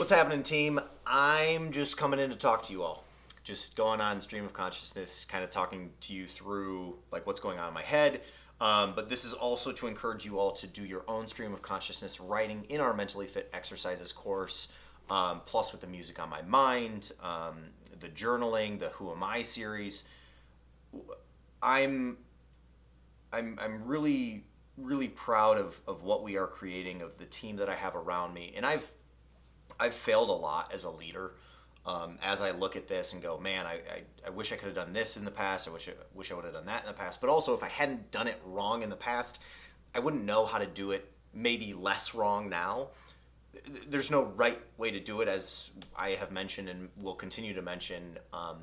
What's happening, team? I'm just coming in to talk to you all. Just going on stream of consciousness, kind of talking to you through like what's going on in my head. But this is also to encourage you all to do your own stream of consciousness writing in our Mentally Fit Exercises course, plus with the music on my mind, the journaling, the Who Am I series. I'm really proud of what we are creating, of the team that I have around me, and I've failed a lot as a leader. As I look at this and go, man, I wish I could have done this in the past. I wish I would have done that in the past. But also, if I hadn't done it wrong in the past, I wouldn't know how to do it maybe less wrong now. There's no right way to do it, as I have mentioned and will continue to mention.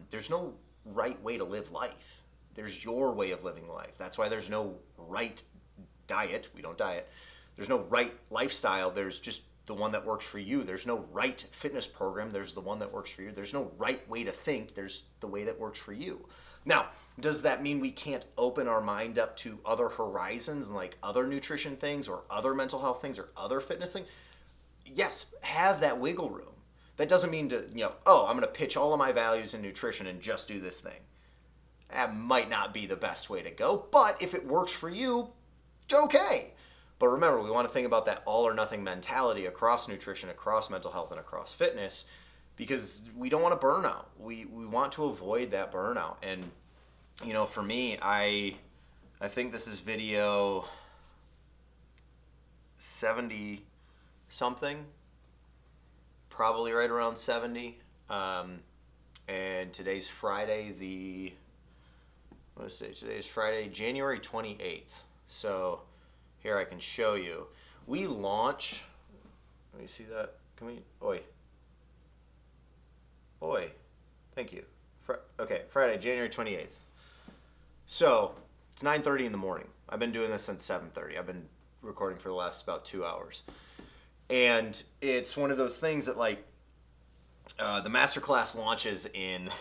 There's no right way to live life. There's your way of living life. That's why there's no right diet. We don't diet. There's no right lifestyle. There's just the one that works for you. There's no right fitness program. There's the one that works for you. There's no right way to think. There's the way that works for you. Now, does that mean we can't open our mind up to other horizons, like other nutrition things or other mental health things or other fitness things? Yes, have that wiggle room. That doesn't mean to, I'm going to pitch all of my values in nutrition and just do this thing. That might not be the best way to go, but if it works for you, it's okay. But remember, we want to think about that all or nothing mentality across nutrition, across mental health, and across fitness, because we don't want to burn out. We want to avoid that burnout. And, for me, I think this is video 70 something, probably right around 70. And today's Friday, today's Friday, January 28th. So here I can show you. We launch, let me see that. Can we, Oi, thank you. Okay, Friday, January 28th. So it's 9:30 in the morning. I've been doing this since 7:30. I've been recording for the last about 2 hours. And it's one of those things that the masterclass launches in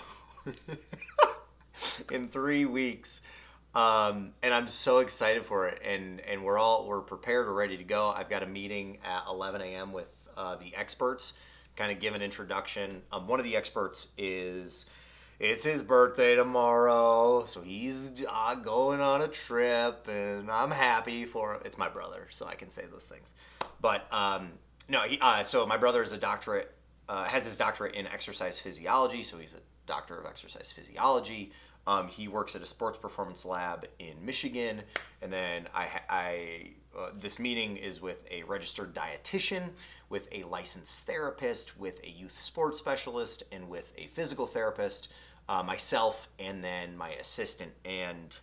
in 3 weeks. And I'm so excited for it, and we're prepared, we're ready to go. I've got a meeting at 11 a.m. with the experts, kind of give an introduction. One of the experts it's his birthday tomorrow, so he's going on a trip, and I'm happy for it. It's my brother, so I can say those things. But so my brother is has his doctorate in exercise physiology, so he's a doctor of exercise physiology. He works at a sports performance lab in Michigan, and then this meeting is with a registered dietitian, with a licensed therapist, with a youth sports specialist, and with a physical therapist, myself, and then my assistant. And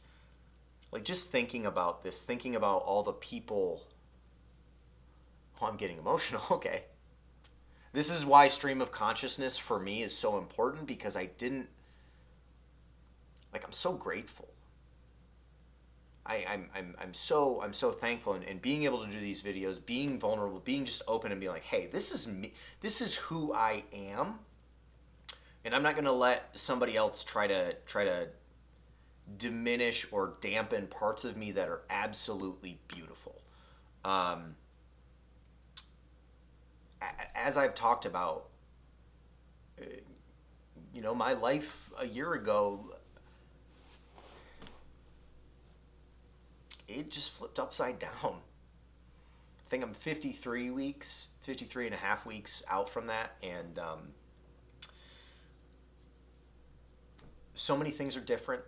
just thinking about this, thinking about all the people. Oh, I'm getting emotional. Okay. This is why stream of consciousness for me is so important, because I'm so grateful. I'm so thankful, and being able to do these videos, being vulnerable, being just open and being like, hey, this is me, this is who I am, and I'm not gonna let somebody else try to diminish or dampen parts of me that are absolutely beautiful. As I've talked about, my life a year ago, it just flipped upside down. I think I'm 53 and a half weeks out from that, and so many things are different.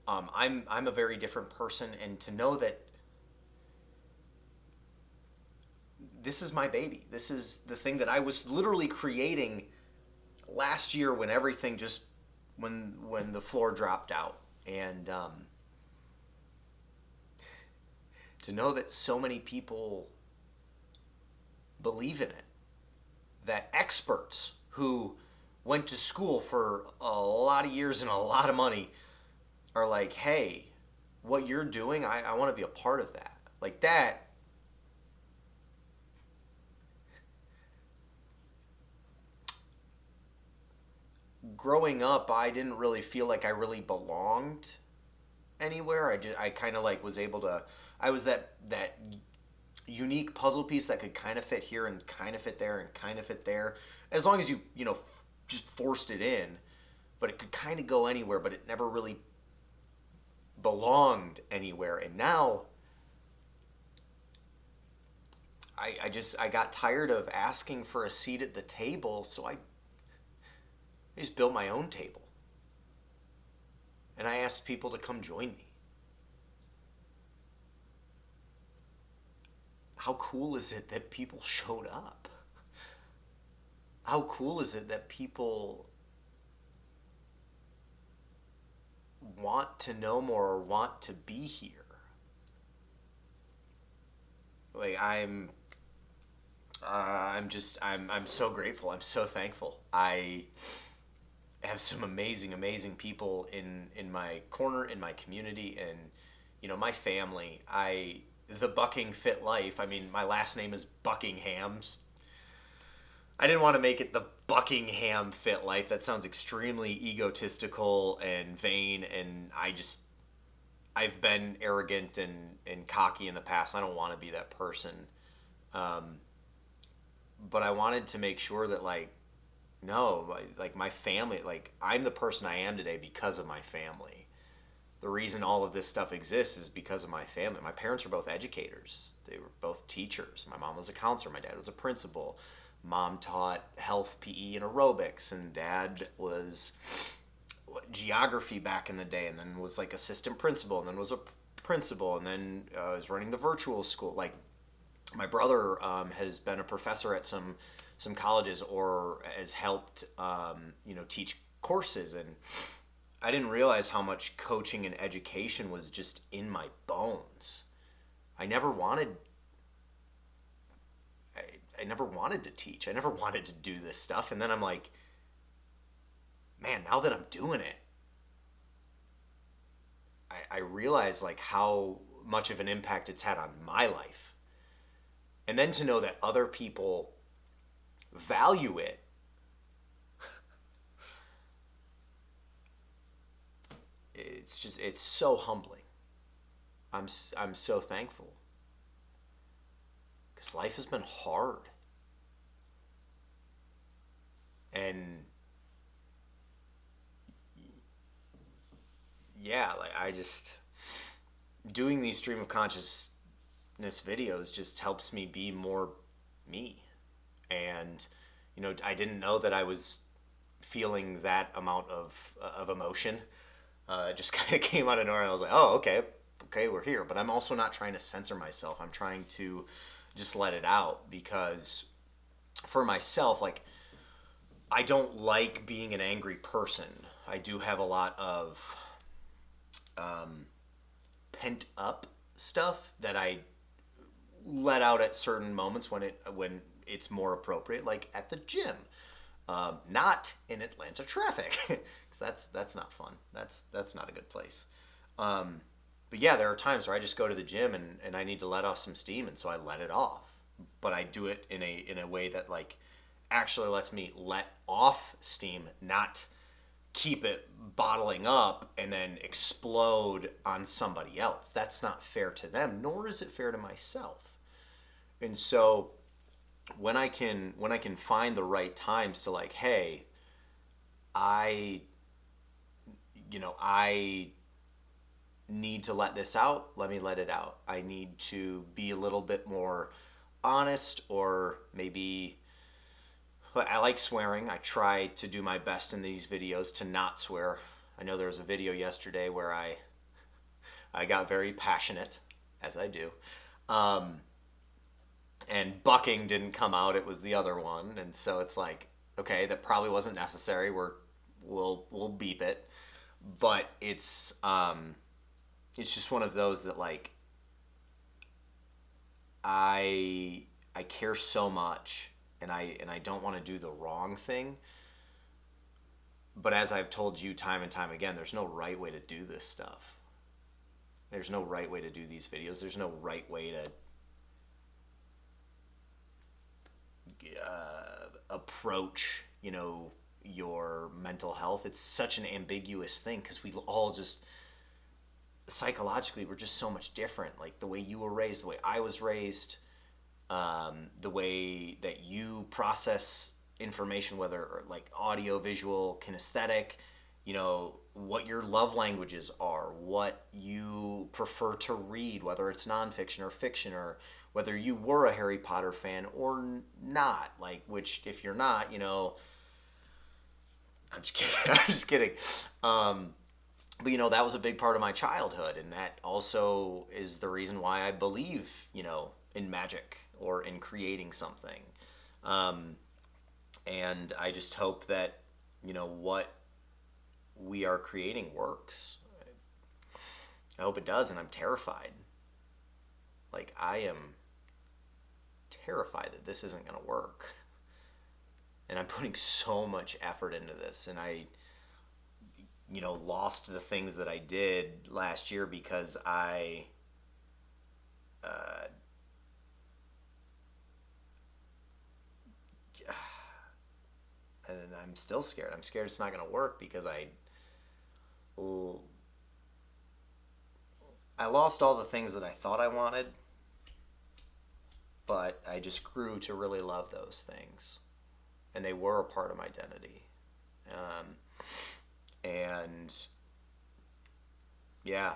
I'm a very different person, and to know that this is my baby. This is the thing that I was literally creating last year when everything just, when the floor dropped out. And to know that so many people believe in it, that experts who went to school for a lot of years and a lot of money are like, hey, what you're doing, I want to be a part of that. Like that. Growing up, I didn't really feel like I really belonged anywhere. I kind of was able to, I was that unique puzzle piece that could kind of fit here and kind of fit there and kind of fit there, as long as you know, just forced it in. But it could kind of go anywhere, but it never really belonged anywhere. And now I got tired of asking for a seat at the table, so I just built my own table. And I asked people to come join me. How cool is it that people showed up? How cool is it that people want to know more or want to be here? Like I'm so grateful. I'm so thankful. I have some amazing people in my corner, in my community, and my family. The Bucking Fit Life. I mean, my last name is Buckingham. I didn't want to make it the Buckingham Fit Life. That sounds extremely egotistical and vain, and I've been arrogant and cocky in the past. I don't want to be that person. But I wanted to make sure that, no, my family, I'm the person I am today because of my family. The reason all of this stuff exists is because of my family. My parents were both educators. They were both teachers. My mom was a counselor. My dad was a principal. Mom taught health, PE, and aerobics, and Dad was geography back in the day, and then was assistant principal, and then was a principal, and then was running the virtual school. My brother has been a professor at some colleges, or has helped teach courses, and I didn't realize how much coaching and education was just in my bones. I never wanted to teach. I never wanted to do this stuff. And then I'm like, man, now that I'm doing it, I realize how much of an impact it's had on my life. And then to know that other people value it, it's so humbling. I'm so thankful. Because life has been hard. And yeah, doing these stream of consciousness videos just helps me be more me. And, I didn't know that I was feeling that amount of emotion. It just kind of came out of nowhere. I was like, oh, okay, we're here. But I'm also not trying to censor myself. I'm trying to just let it out, because for myself, I don't like being an angry person. I do have a lot of pent up stuff that I let out at certain moments when it's more appropriate, like at the gym. Not in Atlanta traffic, because that's not fun. That's not a good place. But yeah, there are times where I just go to the gym and I need to let off some steam, and so I let it off. But I do it in a way that actually lets me let off steam, not keep it bottling up and then explode on somebody else. That's not fair to them, nor is it fair to myself. And so when I can find the right times to hey, I need to let this out, let me let it out. I need to be a little bit more honest, or maybe I like swearing. I try to do my best in these videos to not swear. I know there was a video yesterday where I got very passionate, as I do. And bucking didn't come out, it was the other one. And so it's okay, that probably wasn't necessary. We'll beep it. But it's just one of those that I care so much, and I don't want to do the wrong thing. But as I've told you time and time again, there's no right way to do this stuff. There's no right way to do these videos. There's no right way to approach, your mental health. It's such an ambiguous thing, because we all just psychologically, we're just so much different. The way you were raised, the way I was raised, the way that you process information, whether like audio, visual, kinesthetic, what your love languages are, what you prefer to read, whether it's nonfiction or fiction, or whether you were a Harry Potter fan or not. Like, which if you're not, I'm just kidding. I'm just kidding. But that was a big part of my childhood, and that also is the reason why I believe, in magic or in creating something. And I just hope that, what we are creating works. I hope it does, and I'm terrified. Like, I am terrified that this isn't going to work. And I'm putting so much effort into this, and I lost the things that I did last year because and I'm still scared. I'm scared it's not going to work because I lost all the things that I thought I wanted, but I just grew to really love those things, and they were a part of my identity. And yeah,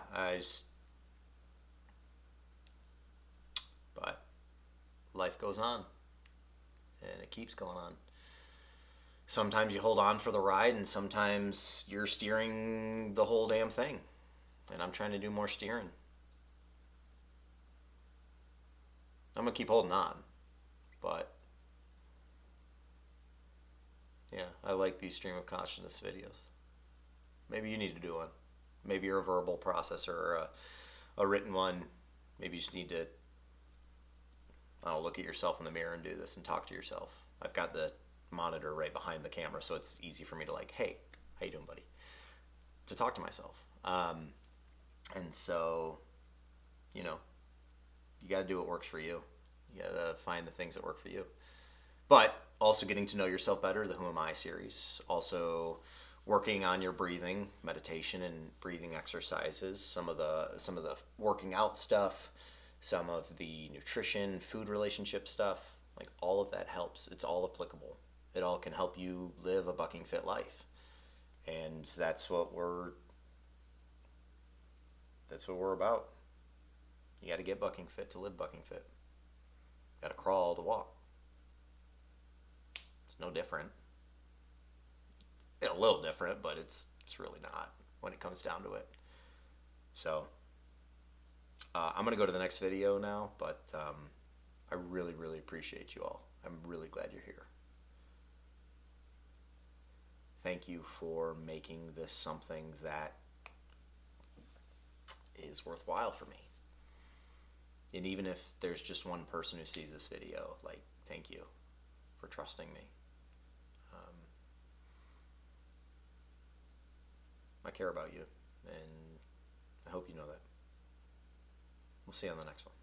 but life goes on, and it keeps going on. Sometimes you hold on for the ride, and sometimes you're steering the whole damn thing. And I'm trying to do more steering. I'm going to keep holding on. But yeah, I like these stream of consciousness videos. Maybe you need to do one. Maybe you're a verbal processor or a written one. Maybe you just need to, look at yourself in the mirror and do this and talk to yourself. I've got the monitor right behind the camera, so it's easy for me to like, hey, how you doing, buddy? To talk to myself. And so, you got to do what works for you. You got to find the things that work for you. But also getting to know yourself better, the Who Am I series. Also working on your breathing, meditation and breathing exercises, some of the working out stuff, some of the nutrition, food relationship stuff. Like, all of that helps. It's all applicable. It all can help you live a bucking fit life. And that's what we're about. You got to get bucking fit to live bucking fit. Got to crawl to walk. It's no different. A little different, but it's really not when it comes down to it. So I'm gonna go to the next video now, but I really, really appreciate you all. I'm really glad you're here. Thank you for making this something that is worthwhile for me. And even if there's just one person who sees this video, like, thank you for trusting me. I care about you, and I hope you know that. We'll see you on the next one.